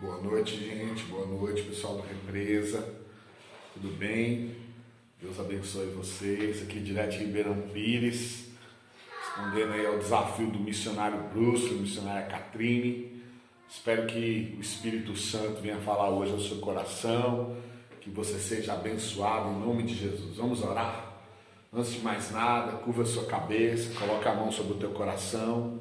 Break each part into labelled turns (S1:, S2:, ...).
S1: Boa noite, gente. Boa noite, pessoal da Represa. Tudo bem? Deus abençoe vocês. Aqui direto de Ribeirão Pires, respondendo aí ao desafio do missionário Bruce, da missionária Catrine. Espero que o Espírito Santo venha falar hoje ao seu coração, que você seja abençoado em nome de Jesus. Vamos orar? Antes de mais nada, curva a sua cabeça, coloque a mão sobre o teu coração.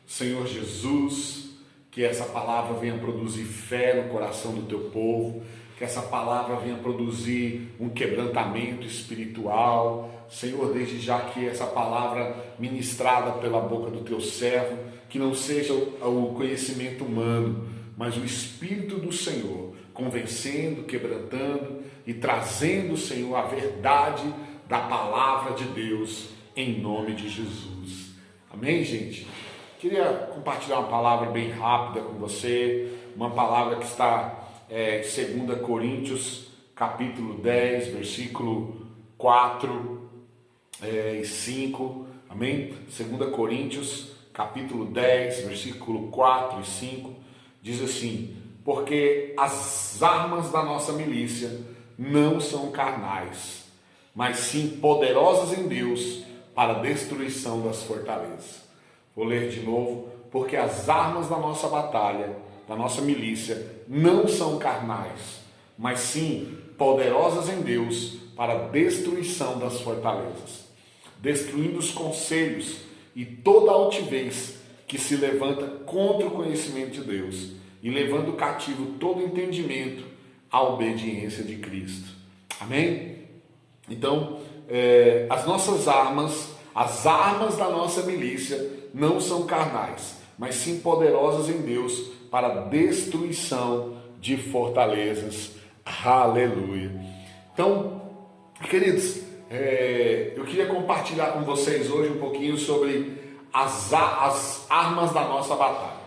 S1: Senhor Jesus, que essa palavra venha produzir fé no coração do teu povo, que essa palavra venha produzir um quebrantamento espiritual. Senhor, desde já que essa palavra ministrada pela boca do teu servo, que não seja o conhecimento humano, mas o Espírito do Senhor, convencendo, quebrantando e trazendo, Senhor, a verdade da palavra de Deus, em nome de Jesus. Amém, gente? Queria compartilhar uma palavra bem rápida com você, uma palavra que está em 2 Coríntios, capítulo 10, versículo 4 e 5, amém? 2 Coríntios, capítulo 10, versículo 4 e 5, diz assim: porque as armas da nossa milícia não são carnais, mas sim poderosas em Deus para a destruição das fortalezas. Vou ler de novo. Porque as armas da nossa batalha, da nossa milícia, não são carnais, mas sim poderosas em Deus para a destruição das fortalezas, destruindo os conselhos e toda altivez que se levanta contra o conhecimento de Deus e levando cativo todo entendimento à obediência de Cristo. Amém? Então, as nossas armas, as armas da nossa milícia não são carnais, mas sim poderosas em Deus para a destruição de fortalezas. Aleluia. Então, queridos, eu queria compartilhar com vocês hoje um pouquinho sobre as armas da nossa batalha.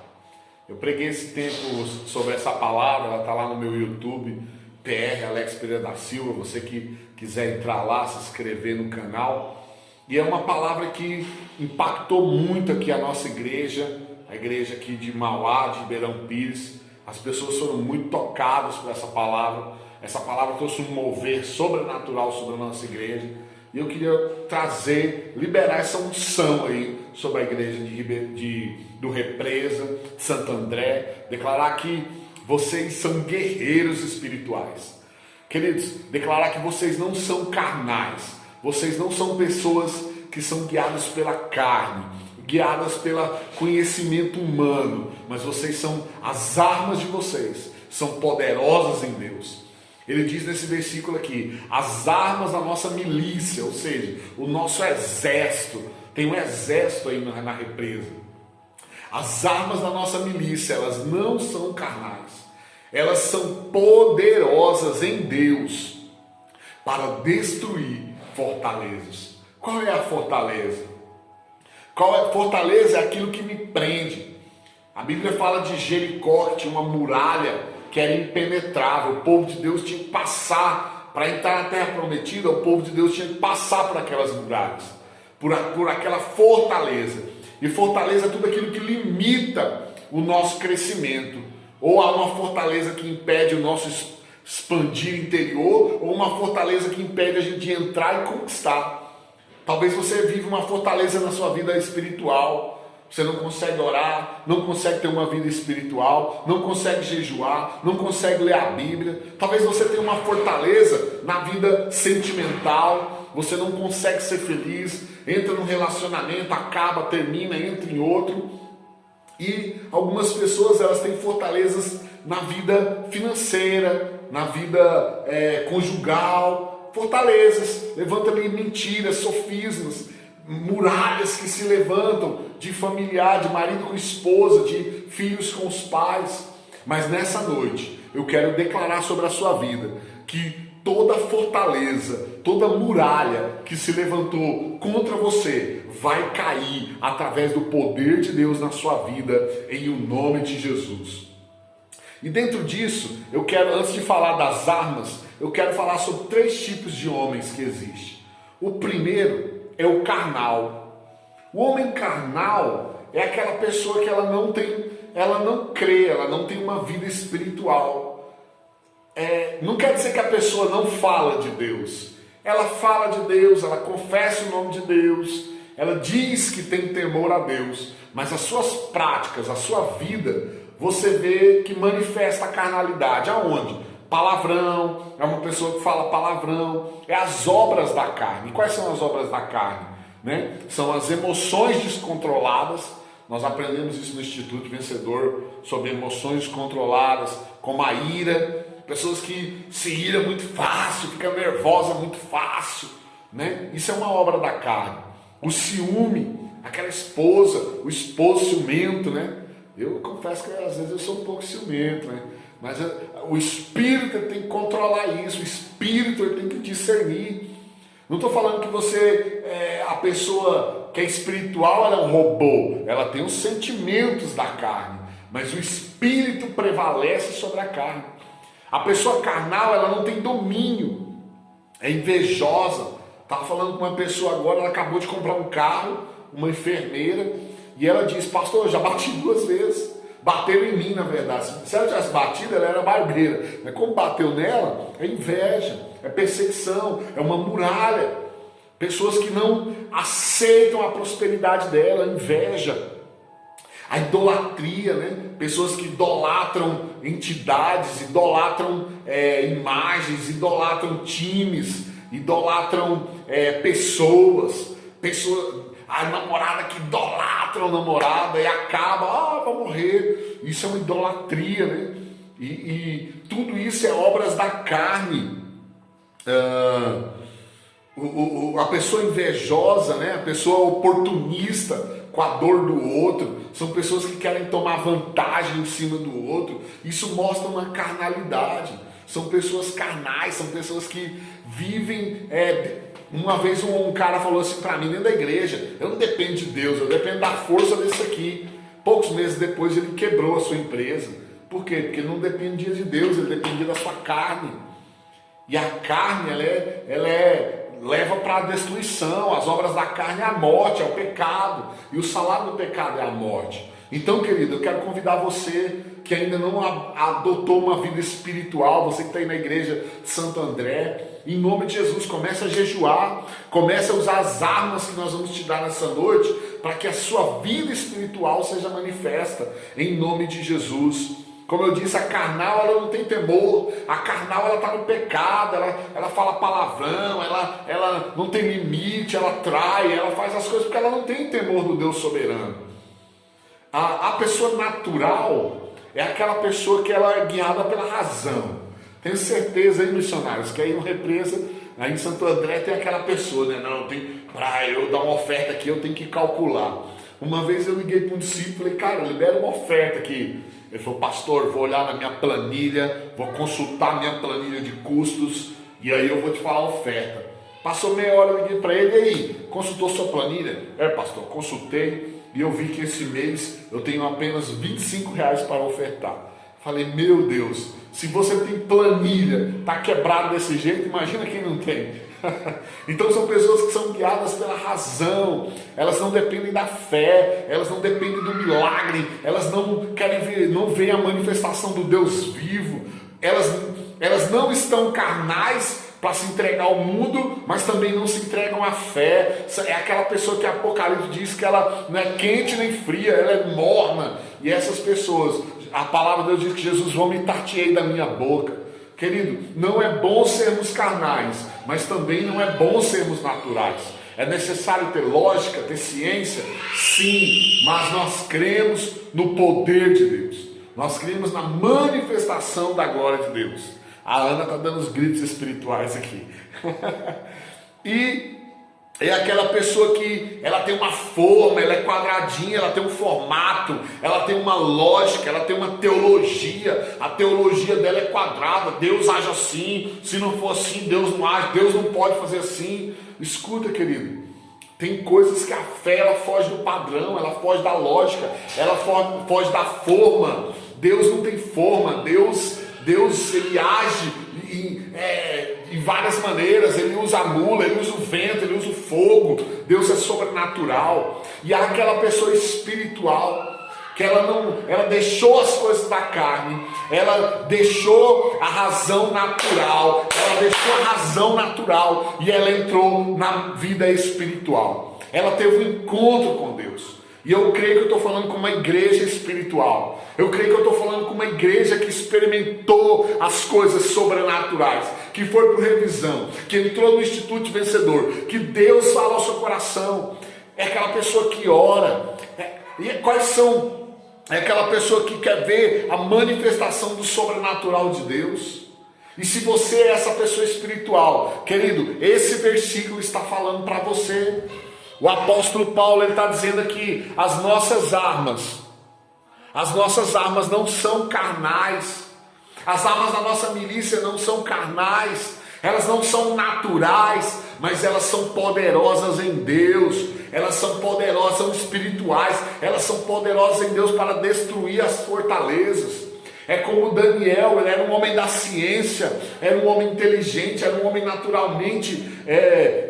S1: Eu preguei esse tempo sobre essa palavra, ela está lá no meu YouTube, PR Alex Pereira da Silva, você que quiser entrar lá, se inscrever no canal. E é uma palavra que impactou muito aqui a nossa igreja, a igreja aqui de Mauá, de Ribeirão Pires. As pessoas foram muito tocadas por essa palavra. Essa palavra trouxe um mover sobrenatural sobre a nossa igreja. E eu queria trazer, liberar essa unção aí sobre a igreja do Represa, de Santo André. Declarar que vocês são guerreiros espirituais. Queridos, declarar que vocês não são carnais. Vocês não são pessoas que são guiadas pela carne, guiadas pelo conhecimento humano, mas vocês são, as armas de vocês são poderosas em Deus. Ele diz nesse versículo aqui, as armas da nossa milícia, ou seja, o nosso exército, tem um exército aí na Represa. As armas da nossa milícia, elas não são carnais, elas são poderosas em Deus para destruir fortalezas. Qual é a fortaleza? Fortaleza é aquilo que me prende. A Bíblia fala de Jericó, que tinha uma muralha que era impenetrável. O povo de Deus tinha que passar, para entrar na terra prometida, o povo de Deus tinha que passar por aquelas muralhas, por aquela fortaleza. E fortaleza é tudo aquilo que limita o nosso crescimento. Ou há uma fortaleza que impede o nosso expandir interior, ou uma fortaleza que impede a gente de entrar e conquistar. Talvez você vive uma fortaleza na sua vida espiritual. Você não consegue orar, não consegue ter uma vida espiritual, não consegue jejuar, não consegue ler a Bíblia. Talvez você tenha uma fortaleza na vida sentimental, você não consegue ser feliz, entra num relacionamento, acaba, termina, entra em outro. E algumas pessoas, elas têm fortalezas na vida financeira, na vida conjugal, fortalezas, levanta ali mentiras, sofismas, muralhas que se levantam de familiar, de marido com esposa, de filhos com os pais. Mas nessa noite eu quero declarar sobre a sua vida que toda fortaleza, toda muralha que se levantou contra você vai cair através do poder de Deus na sua vida, em o nome de Jesus. E dentro disso, eu quero, antes de falar das armas, eu quero falar sobre 3 tipos de homens que existem. O primeiro é o carnal. O homem carnal é aquela pessoa que ela não tem ela não crê, ela não tem uma vida espiritual. Não quer dizer que a pessoa não fala de Deus. Ela fala de Deus, ela confessa o nome de Deus, ela diz que tem temor a Deus, mas as suas práticas, a sua vida, você vê que manifesta a carnalidade. Aonde? Palavrão, é uma pessoa que fala palavrão, é as obras da carne. E quais são as obras da carne? Né? São as emoções descontroladas. Nós aprendemos isso no Instituto Vencedor, sobre emoções descontroladas, como a ira. Pessoas que se iram muito fácil, ficam nervosas muito fácil, né? Isso é uma obra da carne. O ciúme, aquela esposa, o esposo ciumento, né? Eu confesso que às vezes eu sou um pouco ciumento, né? Mas o espírito tem que controlar isso, o espírito tem que discernir. Não estou falando que você, a pessoa que é espiritual, ela é um robô, ela tem os sentimentos da carne, mas o espírito prevalece sobre a carne. A pessoa carnal, ela não tem domínio, é invejosa. Estava falando com uma pessoa agora, ela acabou de comprar um carro, uma enfermeira, e ela disse: pastor, eu já bati 2 vezes. Bateram em mim, na verdade. Se ela tivesse batido, ela era barbeira. Mas como bateu nela, é inveja, é perseguição, é uma muralha. Pessoas que não aceitam a prosperidade dela, inveja. A idolatria, né? Pessoas que idolatram entidades, idolatram imagens, idolatram times, idolatram pessoas, a namorada que idolatra o namorado e acaba, vai morrer. Isso é uma idolatria, né? E tudo isso é obras da carne. A pessoa invejosa, né? A pessoa oportunista com a dor do outro, são pessoas que querem tomar vantagem em cima do outro. Isso mostra uma carnalidade. São pessoas carnais, são pessoas que vivem. Uma vez um cara falou assim para mim dentro da igreja: eu não dependo de Deus, eu dependo da força desse aqui. Poucos meses depois ele quebrou a sua empresa. Por quê? Porque não dependia de Deus, ele dependia da sua carne. E a carne, leva para a destruição. As obras da carne é a morte, é o pecado. E o salário do pecado é a morte. Então, querido, eu quero convidar você que ainda não adotou uma vida espiritual, você que está aí na igreja de Santo André, em nome de Jesus, comece a jejuar, comece a usar as armas que nós vamos te dar nessa noite, para que a sua vida espiritual seja manifesta, em nome de Jesus. Como eu disse, a carnal, ela não tem temor, a carnal, ela está no pecado, ela fala palavrão, ela não tem limite, ela trai, ela faz as coisas porque ela não tem temor do Deus soberano. A pessoa natural é aquela pessoa que ela é guiada pela razão. Tenho certeza aí, missionários, que aí no Represa, aí em Santo André, tem aquela pessoa, né? Não, para eu dar uma oferta aqui, eu tenho que calcular. Uma vez eu liguei para um discípulo e falei: cara, libera uma oferta aqui. Ele falou: pastor, vou olhar na minha planilha, vou consultar minha planilha de custos e aí eu vou te falar a oferta. Passou meia hora, eu liguei para ele: e aí, consultou sua planilha? Pastor, consultei e eu vi que esse mês eu tenho apenas R$25 para ofertar. Falei: meu Deus, se você tem planilha, está quebrado desse jeito, imagina quem não tem. Então são pessoas que são guiadas pela razão, elas não dependem da fé, elas não dependem do milagre, elas não querem ver, não veem a manifestação do Deus vivo, elas não estão carnais para se entregar ao mundo, mas também não se entregam à fé. É aquela pessoa que Apocalipse diz que ela não é quente nem fria, ela é morna. E essas pessoas, a palavra de Deus diz que Jesus vomitar-te-ei da minha boca. Querido, não é bom sermos carnais, mas também não é bom sermos naturais. É necessário ter lógica, ter ciência? Sim, mas nós cremos no poder de Deus. Nós cremos na manifestação da glória de Deus. A Ana está dando os gritos espirituais aqui. E é aquela pessoa que ela tem uma forma, ela é quadradinha, ela tem um formato, ela tem uma lógica, ela tem uma teologia. A teologia dela é quadrada. Deus age assim, se não for assim, Deus não age, Deus não pode fazer assim. Escuta, querido, tem coisas que a fé ela foge do padrão, ela foge da lógica, ela foge da forma. Deus não tem forma, Deus ele age em várias maneiras. Ele usa a mula, ele usa o vento, ele usa o fogo. Deus é sobrenatural. E há aquela pessoa espiritual que ela deixou as coisas da carne, ela deixou a razão natural, e ela entrou na vida espiritual. Ela teve um encontro com Deus. E eu creio que eu estou falando com uma igreja espiritual. Eu creio que eu estou falando com uma igreja que experimentou as coisas sobrenaturais, que foi por revisão, que entrou no Instituto Vencedor, que Deus fala ao seu coração. É aquela pessoa que ora. É aquela pessoa que quer ver a manifestação do sobrenatural de Deus. E se você é essa pessoa espiritual, querido, esse versículo está falando para você. O apóstolo Paulo está dizendo aqui, as nossas armas não são carnais, as armas da nossa milícia não são carnais, elas não são naturais, mas elas são poderosas em Deus, elas são poderosas, são espirituais, elas são poderosas em Deus para destruir as fortalezas. É como Daniel, ele era um homem da ciência, era um homem inteligente, era um homem naturalmente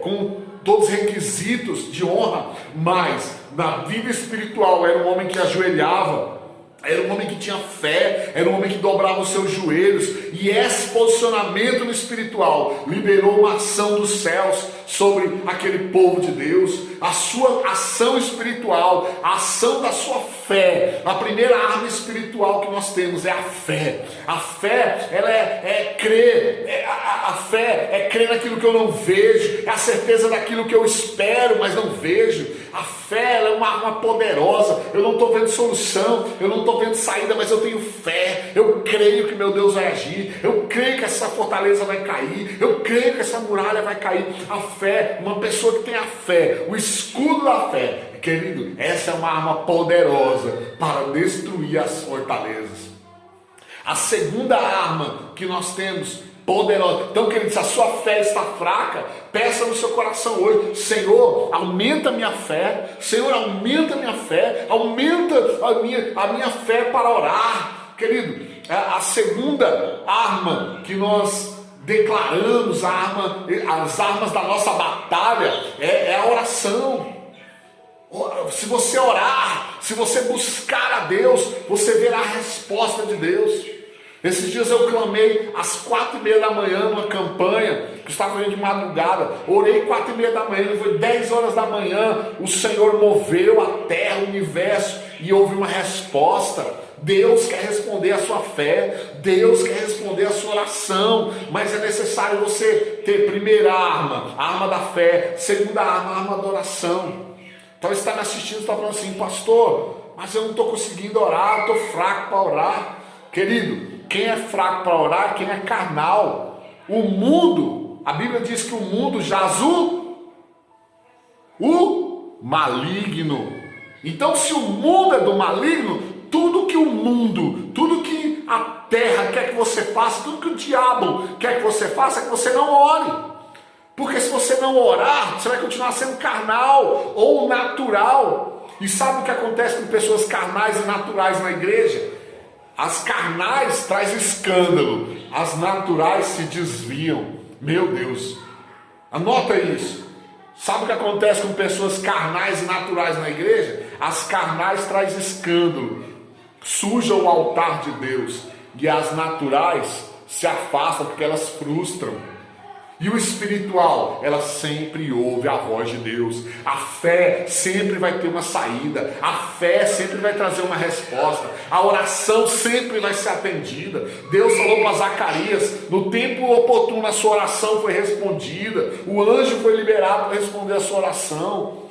S1: com todos os requisitos de honra, mas na vida espiritual era um homem que ajoelhava, era um homem que tinha fé, era um homem que dobrava os seus joelhos, e esse posicionamento no espiritual liberou uma ação dos céus sobre aquele povo de Deus. A sua ação espiritual, a ação da sua fé, a primeira arma espiritual que nós temos é a fé. A fé, ela é crer, a fé é crer naquilo que eu não vejo, é a certeza daquilo que eu espero, mas não vejo. A fé, ela é uma arma poderosa. Eu não estou vendo solução, eu não estou vendo saída, mas eu tenho fé. Eu creio que meu Deus vai agir, eu creio que essa fortaleza vai cair, eu creio que essa muralha vai cair. A fé, uma pessoa que tem a fé, o escudo da fé, querido, essa é uma arma poderosa para destruir as fortalezas. A segunda arma que nós temos, poderosa. Então, querido, se a sua fé está fraca, peça no seu coração hoje: Senhor, aumenta a minha fé. Senhor, aumenta a minha fé. Aumenta a minha fé para orar. Querido, a segunda arma que nós declaramos, as armas da nossa batalha, é a oração. Se você orar, se você buscar a Deus, você verá a resposta de Deus. Esses dias eu clamei às 4h30 da manhã, numa campanha que estava fazendo de madrugada. Orei 4h30 da manhã, foi 10 horas da manhã. O Senhor moveu a terra, o universo, e houve uma resposta. Deus quer responder a sua fé, Deus quer responder a sua oração, mas é necessário você ter primeira arma, a arma da fé, segunda arma, a arma da oração. Talvez você está me assistindo e está falando assim: pastor, mas eu não estou conseguindo orar, eu estou fraco para orar. Querido, quem é fraco para orar, quem é carnal. O mundo, a Bíblia diz que o mundo jaz o maligno. Então, se o mundo é do maligno, tudo que a terra quer que você faça, tudo que o diabo quer que você faça, é que você não ore. Porque se você não orar, você vai continuar sendo carnal ou natural. E sabe o que acontece com pessoas carnais e naturais na igreja? As carnais trazem escândalo, as naturais se desviam. Meu Deus, anota isso. Sabe o que acontece com pessoas carnais e naturais na igreja? As carnais trazem escândalo, sujam o altar de Deus, e as naturais se afastam porque elas frustram. E o espiritual, ela sempre ouve a voz de Deus. A fé sempre vai ter uma saída. A fé sempre vai trazer uma resposta. A oração sempre vai ser atendida. Deus falou para Zacarias: no tempo oportuno a sua oração foi respondida. O anjo foi liberado para responder a sua oração.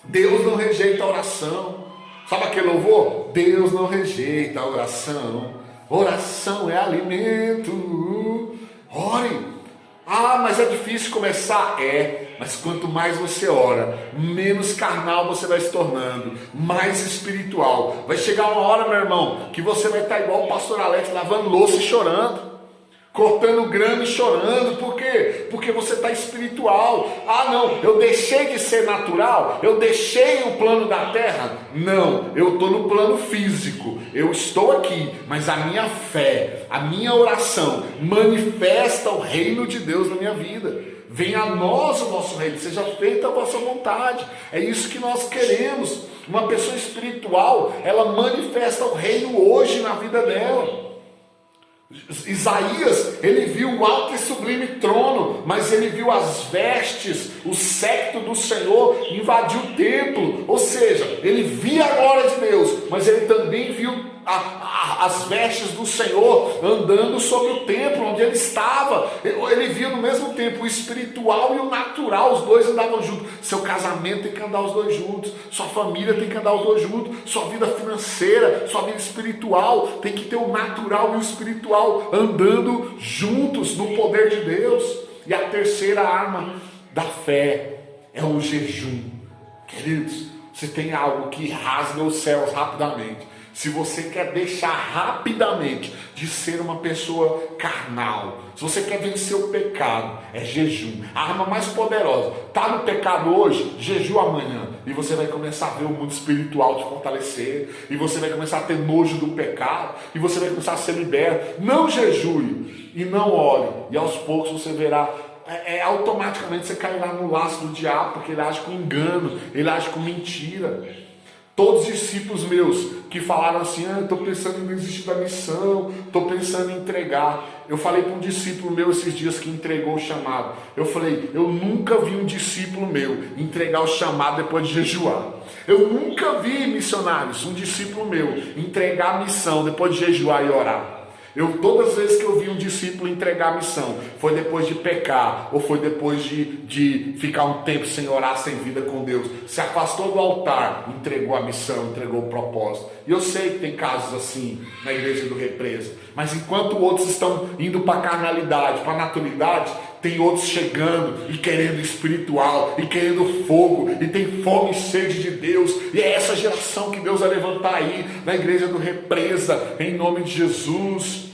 S1: Deus não rejeita a oração. Sabe aquele louvor? Deus não rejeita a oração. Oração é alimento. Ore. Ah, mas é difícil começar? Mas quanto mais você ora, menos carnal você vai se tornando, mais espiritual. Vai chegar uma hora, meu irmão, que você vai estar igual o pastor Alex, lavando louça e chorando, cortando grama e chorando. Por quê? Porque você está espiritual. Ah, não, eu deixei de ser natural, eu deixei o plano da terra. Não, eu estou no plano físico, eu estou aqui, mas a minha fé, a minha oração manifesta o reino de Deus na minha vida. Venha a nós o vosso reino, seja feita a vossa vontade. É isso que nós queremos. Uma pessoa espiritual, ela manifesta o reino hoje na vida dela. Isaías, ele viu o alto e sublime trono, mas ele viu as vestes, o séquito do Senhor invadir o templo. Ou seja, ele via a glória de Deus, mas ele também viu as vestes do Senhor andando sobre o templo onde ele estava. Ele via no mesmo tempo o espiritual e o natural, os dois andavam juntos. Seu casamento tem que andar os dois juntos, sua família tem que andar os dois juntos, sua vida financeira, sua vida espiritual tem que ter o natural e o espiritual andando juntos no poder de Deus. E a terceira arma da fé é o jejum. Queridos, se tem algo que rasga os céus rapidamente, se você quer deixar rapidamente de ser uma pessoa carnal, se você quer vencer o pecado, é jejum. A arma mais poderosa. Está no pecado hoje, jejum amanhã. E você vai começar a ver o mundo espiritual te fortalecer. E você vai começar a ter nojo do pecado. E você vai começar a ser liberto. Não jejue e não ore. E aos poucos você verá. Automaticamente você cairá no laço do diabo, porque ele age com engano, ele age com mentira. Todos os discípulos meus que falaram assim, eu estou pensando em desistir da missão, estou pensando em entregar. Eu falei para um discípulo meu esses dias que entregou o chamado. Eu falei, eu nunca vi um discípulo meu entregar o chamado depois de jejuar. Eu nunca vi, missionários, um discípulo meu entregar a missão depois de jejuar e orar. Todas as vezes que eu vi um discípulo entregar a missão, foi depois de pecar, ou foi depois de ficar um tempo sem orar, sem vida com Deus. Se afastou do altar, entregou a missão, entregou o propósito. E eu sei que tem casos assim na igreja do Represa. Mas enquanto outros estão indo para a carnalidade, para a naturalidade, tem outros chegando e querendo espiritual, e querendo fogo, e tem fome e sede de Deus. E é essa geração que Deus vai levantar aí na igreja do Represa, em nome de Jesus.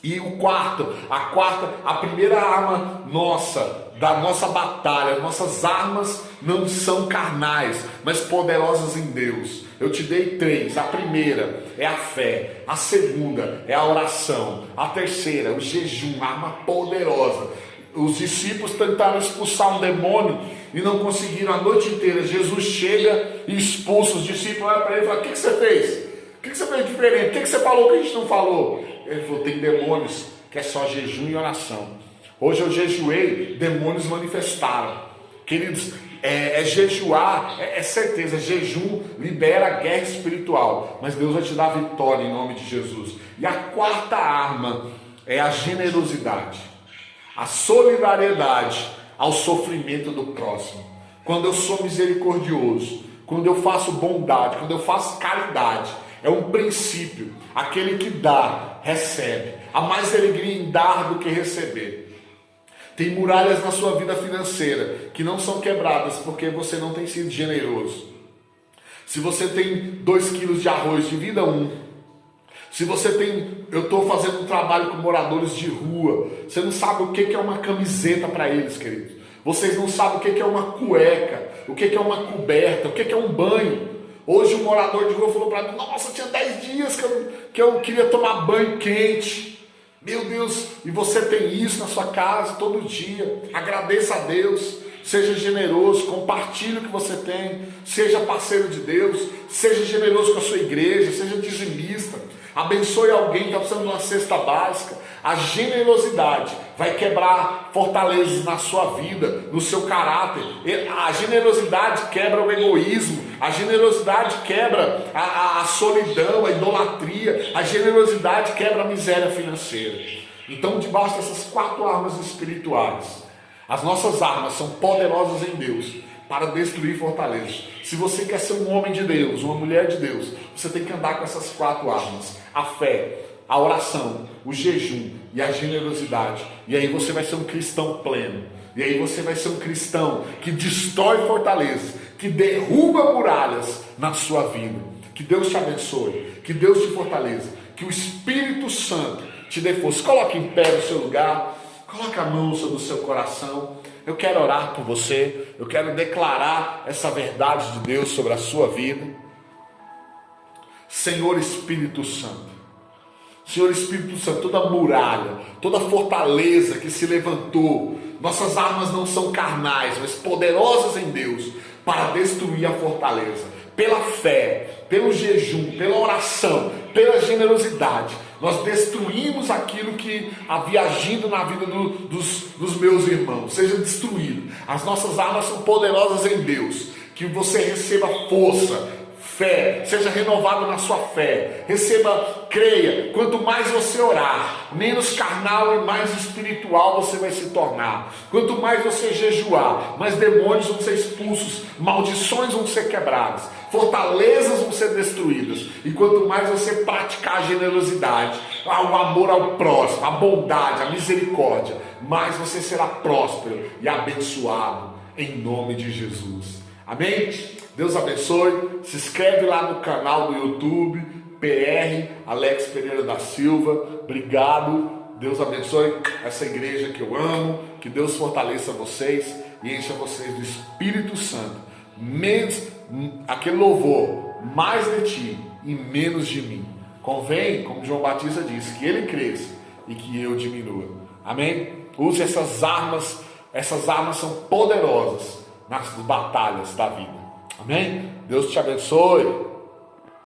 S1: E a primeira arma nossa, da nossa batalha, nossas armas não são carnais, mas poderosas em Deus. Eu te dei 3. A primeira é a fé, a segunda é a oração, a terceira é o jejum, arma poderosa. Os discípulos tentaram expulsar um demônio e não conseguiram a noite inteira. Jesus chega e expulsa. Os discípulos olham para ele e falam, o que você fez? O que você fez diferente? O que você falou que a gente não falou? Ele falou, tem demônios que é só jejum e oração. Hoje eu jejuei, demônios manifestaram. Queridos, jejuar, é certeza, jejum libera guerra espiritual, mas Deus vai te dar vitória em nome de Jesus. E a quarta arma é a generosidade, a solidariedade ao sofrimento do próximo. Quando eu sou misericordioso, quando eu faço bondade, quando eu faço caridade, é um princípio. Aquele que dá, recebe. Há mais alegria em dar do que receber. Tem muralhas na sua vida financeira que não são quebradas porque você não tem sido generoso. Se você tem 2 quilos de arroz, divida 1. Se você tem, eu estou fazendo um trabalho com moradores de rua, você não sabe o que é uma camiseta para eles, queridos. Vocês não sabem o que é uma cueca, o que é uma coberta, o que é um banho. Hoje um morador de rua falou para mim, nossa, tinha 10 dias que eu queria tomar banho quente. Meu Deus, e você tem isso na sua casa todo dia. Agradeça a Deus, seja generoso, compartilhe o que você tem, seja parceiro de Deus, seja generoso com a sua igreja, seja dizimista, abençoe alguém que está precisando de uma cesta básica. A generosidade vai quebrar fortalezas na sua vida, no seu caráter. A generosidade quebra o egoísmo. A generosidade quebra a solidão, a idolatria. A generosidade quebra a miséria financeira. Então, debaixo dessas 4 armas espirituais, as nossas armas são poderosas em Deus para destruir fortalezas. Se você quer ser um homem de Deus, uma mulher de Deus, você tem que andar com essas 4 armas: a fé, a oração, o jejum e a generosidade. E aí você vai ser um cristão pleno. E aí você vai ser um cristão que destrói fortalezas, que derruba muralhas na sua vida. Que Deus te abençoe, que Deus te fortaleça, que o Espírito Santo te dê força. Coloque em pé no seu lugar, coloque a mão sobre o seu coração. Eu quero orar por você, eu quero declarar essa verdade de Deus sobre a sua vida. Senhor Espírito Santo, Senhor Espírito Santo, toda muralha, toda fortaleza que se levantou, nossas armas não são carnais, mas poderosas em Deus, para destruir a fortaleza. pela fé, pelo jejum, pela oração, pela generosidade, nós destruímos aquilo que havia agindo na vida dos meus irmãos. Seja destruído. As nossas armas são poderosas em Deus. Que você receba força, fé, seja renovado na sua fé, receba, creia, quanto mais você orar, menos carnal e mais espiritual você vai se tornar. Quanto mais você jejuar, mais demônios vão ser expulsos, maldições vão ser quebradas, fortalezas vão ser destruídas. E quanto mais você praticar a generosidade, o amor ao próximo, a bondade, a misericórdia, mais você será próspero e abençoado em nome de Jesus. Amém? Deus abençoe. Se inscreve lá no canal do YouTube, PR Alex Pereira da Silva. Obrigado. Deus abençoe essa igreja que eu amo. Que Deus fortaleça vocês e encha vocês do Espírito Santo. Menos aquele louvor, mais de ti e menos de mim. Convém, como João Batista disse, que ele cresça e que eu diminua. Amém? Use essas armas. Essas armas são poderosas nas batalhas da vida. Amém? Deus te abençoe.